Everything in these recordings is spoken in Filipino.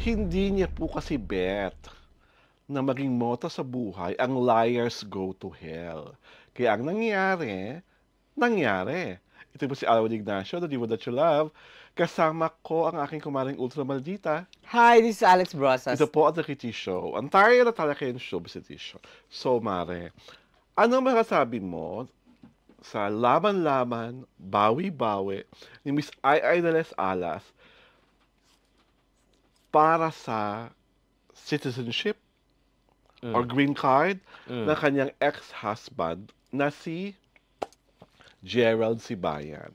Hindi niya po kasi bet na maging motto sa buhay ang liars go to hell. Kaya ang nangyari. Ito po si Alwin Ignacio, the diva that you love. Kasama ko ang aking kumaring ultra maldita. Hi, this is Alex Ito Brosas. po ang The Kitty Show. Ang tayo na talaga yung show sa show. So, Mare, ano masasabi mo sa laban-laban, bawi-bawi ni Miss Ai de las Alas para sa citizenship or green card ng kanyang ex-husband na si Gerald Sibayan?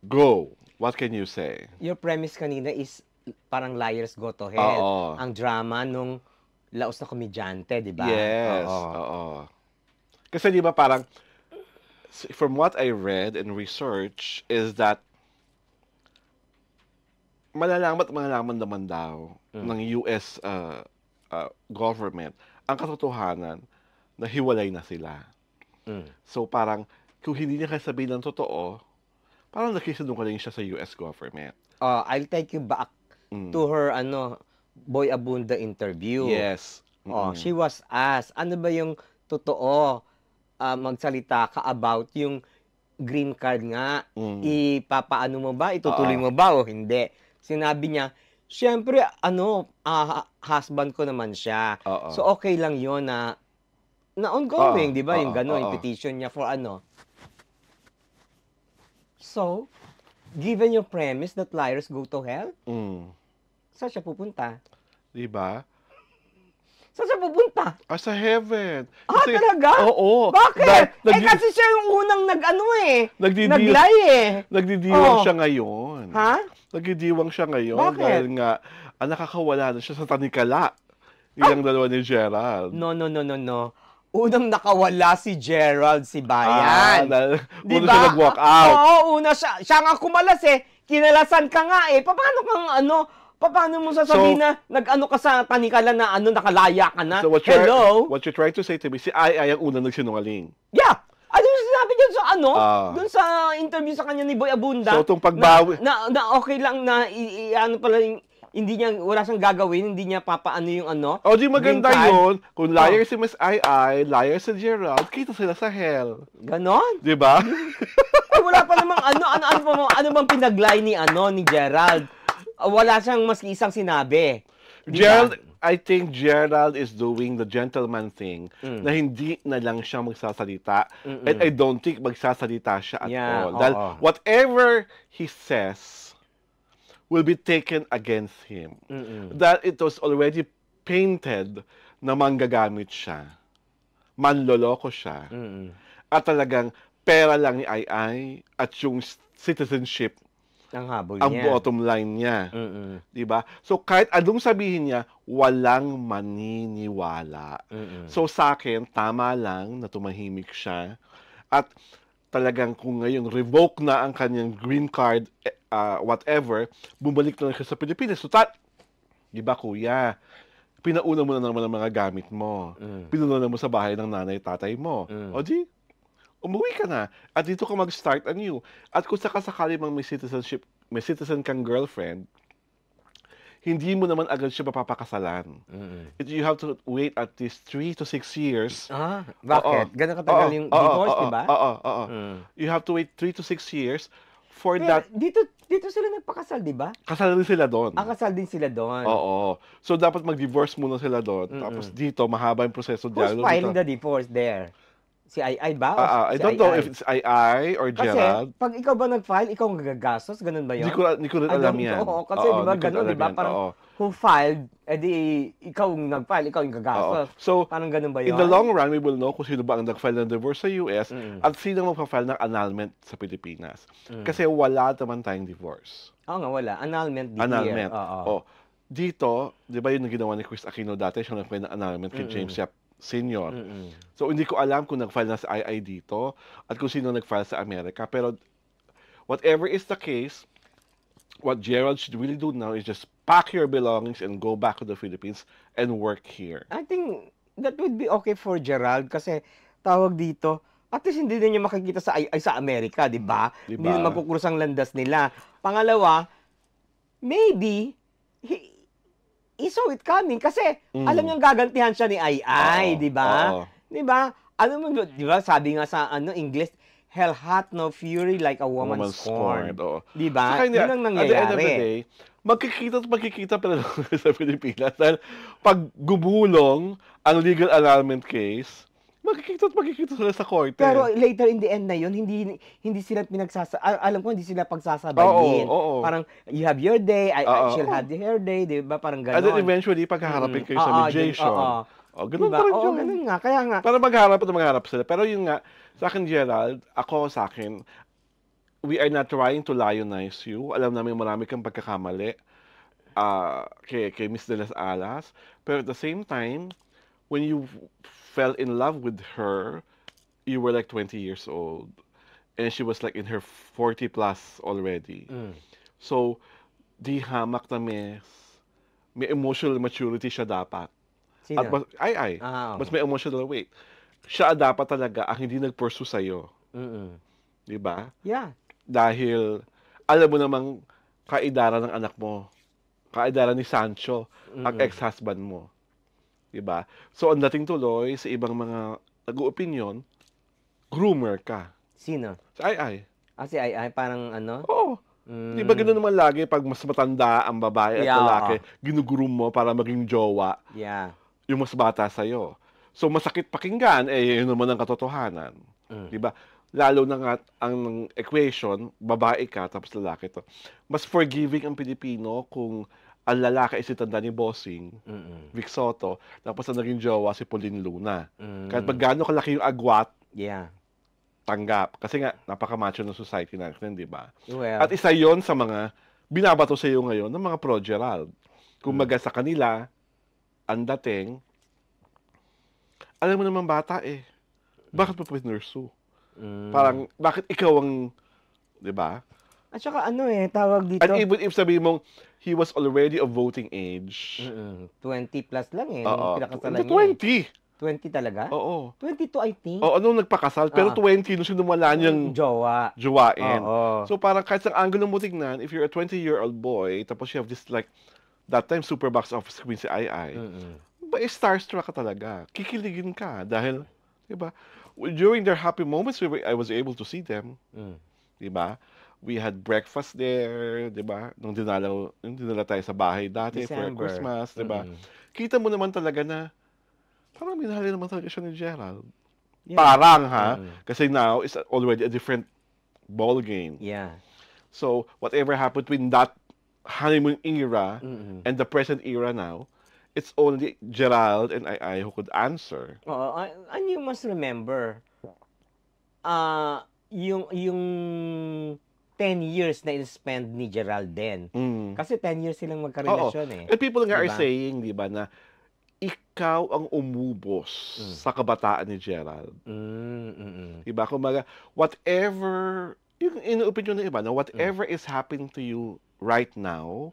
Go! What can you say? Your premise kanina is parang liars go to hell. Oo. Ang drama nung laos na komedyante, di ba? Yes. Oo. Oo. Kasi di ba parang, from what I read and research, is that malalaman naman daw ng US government ang katotohanan na hiwalay na sila. So parang, kung hindi niya kasi sabihin ng totoo, parang nakisinungaling siya sa US government. I'll take you back to her Boy Abunda interview. Yes. She was asked, ano ba yung totoo magsalita ka about yung green card nga? Ipapaano mo ba? Itutuloy mo ba o hindi? Sinabi niya, syempre, husband ko naman siya. So, okay lang yun na ongoing, di ba? Yung gano'n, yung petition niya for ano. So, given your premise that liars go to hell, saan siya pupunta? Di ba? Saan siya pupunta? Sa heaven. Talaga? Oo. Bakit? Kasi siya yung unang nag-lie eh. Nagdidiwang siya ngayon. Ha? Nagdidiwang siya ngayon. Bakit? Dahil nga, nakakawala na siya sa tanikala. Yung dalawa ni Gerald. No. Unang nakawala si Gerald Sibayan. Una siya nag-walk out. Oo, una siya. Siya nga kumalas eh. Kinalasan ka nga eh. Paano mo sasabihin na nag-ano ka sa tanikala na nakalaya ka na? So Hello? What you're trying to say to me, si Ai ang unang nagsinungaling. Yeah! Ano yung sinabi dyan sa dun sa interview sa kanya ni Boy Abunda? So, itong pagbawi... Na okay lang na pala yung hindi niya, wala siyang gagawin, hindi niya papaano yung di maganda yun. Kung liar si Miss Ai, liar si Gerald, kita sila sa hell. Ganon? Di ba? Wala pa namang ano bang pinag-lie ni Gerald? Wala siyang maski isang sinabi. Gerald, I think Gerald is doing the gentleman thing na hindi na lang siya magsasalita. And I don't think magsasalita siya at all. Dahil whatever he says will be taken against him. That it was already painted na manggagamit siya. Manloloko siya. At talagang pera lang ni Ai at yung citizenship ang habol ang niya. bottom line niya. Diba? So kahit anong sabihin niya, walang maniniwala. So sa akin, tama lang na tumahimik siya. At talagang kung ngayong revoke na ang kanyang green card, whatever, bumalik na lang siya sa Pilipinas. So, diba kuya, pinauna mo na naman ang mga gamit mo. Pinuna mo sa bahay ng nanay, tatay mo. O di, umuwi ka na. At dito ka mag-start anew. At kung sakasakali mang may citizen kang girlfriend, hindi mo naman agad siya mapapakasalan. You have to wait at least 3 to 6 years. Bakit? Ganun katagal yung divorce, diba? You have to wait 3 to 6 years for that. Dito sila nagpakasal, diba? Kasal din sila doon. Kasal din sila doon. Oo. So, dapat mag-divorce muna sila doon. Tapos dito, mahaba yung proseso. Who's filing the divorce there? Si Ai ba? I don't know if it's Ai or Gerald. Kasi, pag ikaw ba nag-file, ikaw ang gagastos? Ganun ba yun? Hindi ko rin alam yan. Oo, kasi di ba ganun, di ba? Parang who filed, edi ikaw ang nag-file, ikaw ang gagastos. So, parang ganun ba yun? in the long run, we will know kung sino ba ang nag-file ng divorce sa US at sino mag-file ng annulment sa Pilipinas. Kasi wala naman tayong divorce. Oo nga, wala. Annulment this Annulment. year. Dito, di ba yung ginawa ni Chris Aquino dati, siya nag-file ng annulment kay James Yap Senior. So, hindi ko alam kung nag-file na sa II dito at kung sino nag-file sa Amerika. Pero, whatever is the case, what Gerald should really do now is just pack your belongings and go back to the Philippines and work here. I think that would be okay for Gerald kasi tawag dito, at least hindi na niya makikita sa Amerika, di ba? Hindi na magkukurus ang landas nila. Pangalawa, maybe, he saw it coming kasi alam niyang gagantihan siya ni Ai, di ba? Di ba? Ano mo, di ba? Sabi nga sa English, hell hath no fury like a woman scorned. Di ba? Yun ang nangyayari. At the end of the day, magkikita pa lang sa Pilipinas dahil pag gumulong ang legal annulment case, magkikita sila sa korte. Pero later in the end na yun, hindi sila alam ko hindi sila pagsasabayin. Parang you have your day, she'll have her day, di ba? Parang gano'n. And then eventually, paghaharapin kayo sa mediation. Ganun diba? pa rin yun. Ganun nga. Kaya nga. Para magharap sila. Pero yun nga, sa akin, Gerald, sa akin, we are not trying to lionize you. Alam namin marami kang pagkakamali kay Miss De Las Alas. Pero at the same time, when you fell in love with her, you were like 20 years old. And she was like in her 40 plus already. So, di hamak na may emotional maturity siya dapat. Sino? At mas may emotional weight. Siya dapat talaga ang hindi nag-pursue sa'yo. Di ba? Yeah. Dahil, alam mo namang kaidara ng anak mo, kaidara ni Sancho, ang ex-husband mo. Diba? So, ang dating tuloy sa ibang mga nag-uopinyon, groomer ka. Sino? Si Ai. Si Ai, parang ano? Oo. Di ba ganoon naman lagi pag mas matanda ang babae at lalaki, ginugroom mo para maging jowa yung mas bata sa'yo. So, masakit pakinggan, yun naman ang katotohanan. Di ba? Lalo na nga ang equation, babae ka, tapos lalaki to. Mas forgiving ang Pilipino kung ang lalaki ay si tanda ni Bossing, Vic Soto, tapos ang naging jowa si Pauline Luna. Kahit pag gaano kalaki yung agwat, tanggap. Kasi nga, napaka-macho ng society natin, di ba? Well, at isa yon sa mga binabato sa iyo ngayon ng mga pro-Gerald. Kung sa kanila, ang dating, alam mo naman bata bakit mo pa pinursu? Parang, bakit ikaw ang, di ba? At saka tawag dito. And even if sabihin mong, he was already of voting age. 20 plus lang nung pinakasalan niya. 20 talaga? Oo. 22 I think. Oo, nung nagpakasal. Pero 20 nung sinumala niyang jowain. So parang kahit sa angulo mo tignan, if you're a 20-year-old boy, tapos you have this like, that time super box office queen si Ai, starstruck ka talaga. Kikiligin ka. Dahil, di ba, during their happy moments, I was able to see them. Di ba? We had breakfast there, di ba? Nung dinala tayo sa bahay dati for Christmas, di ba? Kita mo naman talaga na parang minahali naman talaga siya ni Gerald. Parang kasi now it's already a different ball game. So whatever happened between that honeymoon era and the present era now, it's only Gerald and I who could answer. And you must remember, yung 10 years na in-spend ni Gerald din. Kasi 10 years silang magkarelasyon And people nga are saying, di ba, na ikaw ang umubos sa kabataan ni Gerald. Di ba? Kumbaga, whatever, yung ino-opinion ng iba, na whatever is happening to you right now,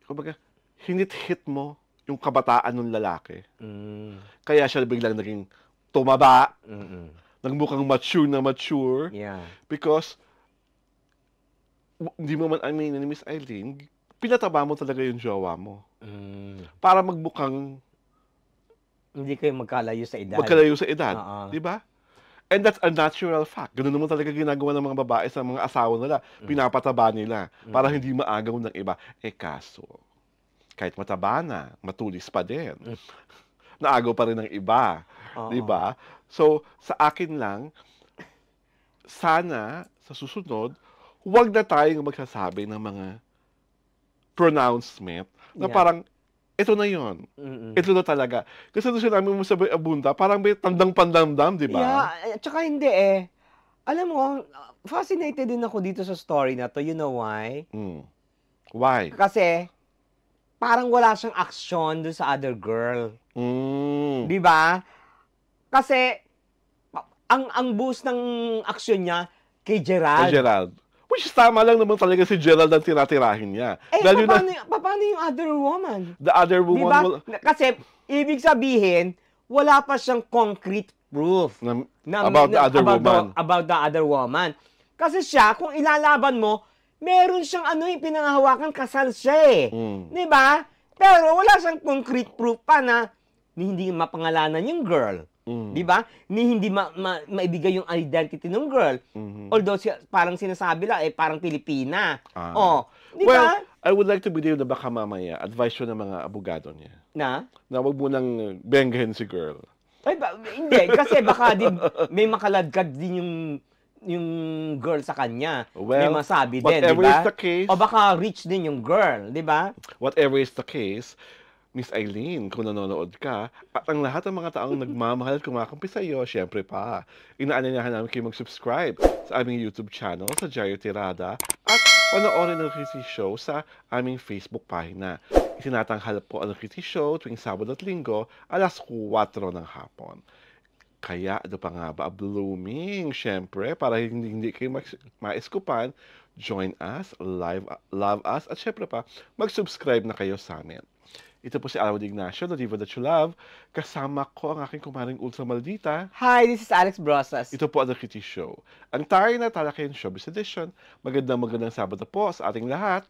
kumbaga, hinit-hit mo yung kabataan ng lalaki. Kaya siya biglang naging tumaba, nagmukhang mature, because hindi mo man aminin ni Miss Eileen, pinataba mo talaga yung jowa mo. Para magmukhang hindi kayo magkalayo sa edad. Di ba? And that's a natural fact. Ganun naman talaga ginagawa ng mga babae sa mga asawa nila. Pinapataba nila para hindi maagaw ng iba. Kaso, kahit mataba na, matulis pa din. Naagaw pa rin ng iba. Di ba? So, sa akin lang, sana, sa susunod, huwag na tayong magsasabi ng mga pronouncement na parang, ito na yon. Ito na talaga. Kasi doon sinabi mo sa Abunda, parang may tandang-pandamdam, di ba? Tsaka hindi Alam mo, fascinated din ako dito sa story na to. You know why? Why? Kasi, parang wala siyang aksyon doon sa other girl. Di ba? Kasi, ang boost ng aksyon niya kay Gerald. Kay Gerald. Which is tama lang naman talaga si Gerald ang tira-tirahin niya. Paano yung other woman? The other woman diba? will... Kasi, ibig sabihin, wala pa siyang concrete proof about the other woman. Kasi siya, kung ilalaban mo, meron siyang pinangahawakan, kasal siya Di ba? Pero wala siyang concrete proof pa na hindi mapangalanan yung girl. Di ba? Hindi maibigay yung identity ng girl. Although parang sinasabi lang, parang Pilipina. Di ba? I would like to believe na baka mamaya, advice yun ng mga abogado niya. Na wag mo nang benggahin si girl. Hindi, kasi baka may makaladkad din yung girl sa kanya. Well, may masabi din, di whatever ba? is the case, o baka rich din yung girl, di ba? Whatever is the case, Miss Eileen, kung nanonood ka, at ang lahat ng mga taong nagmamahal at kumakampi sa iyo, syempre pa, inaanyayahan namin kayo mag-subscribe sa aming YouTube channel sa Jayo Tirada at panoorin ang Chrissy Show sa aming Facebook pagina. Itinatanghal po ang Chrissy Show tuwing Sabado at Linggo, alas 4 ng hapon. Kaya ano pa nga ba, blooming, syempre, para hindi kayo maiskupan, join us, love us, at syempre pa, mag-subscribe na kayo sa amin. Ito po si Alwin Ignacio, the diva that you love. Kasama ko ang aking kumaring Ultra Maldita. Hi, this is Alex Brosas. Ito po ang The Kitty Show. Ang tayo na talakayin showbiz edition. Magandang Sabado po sa ating lahat.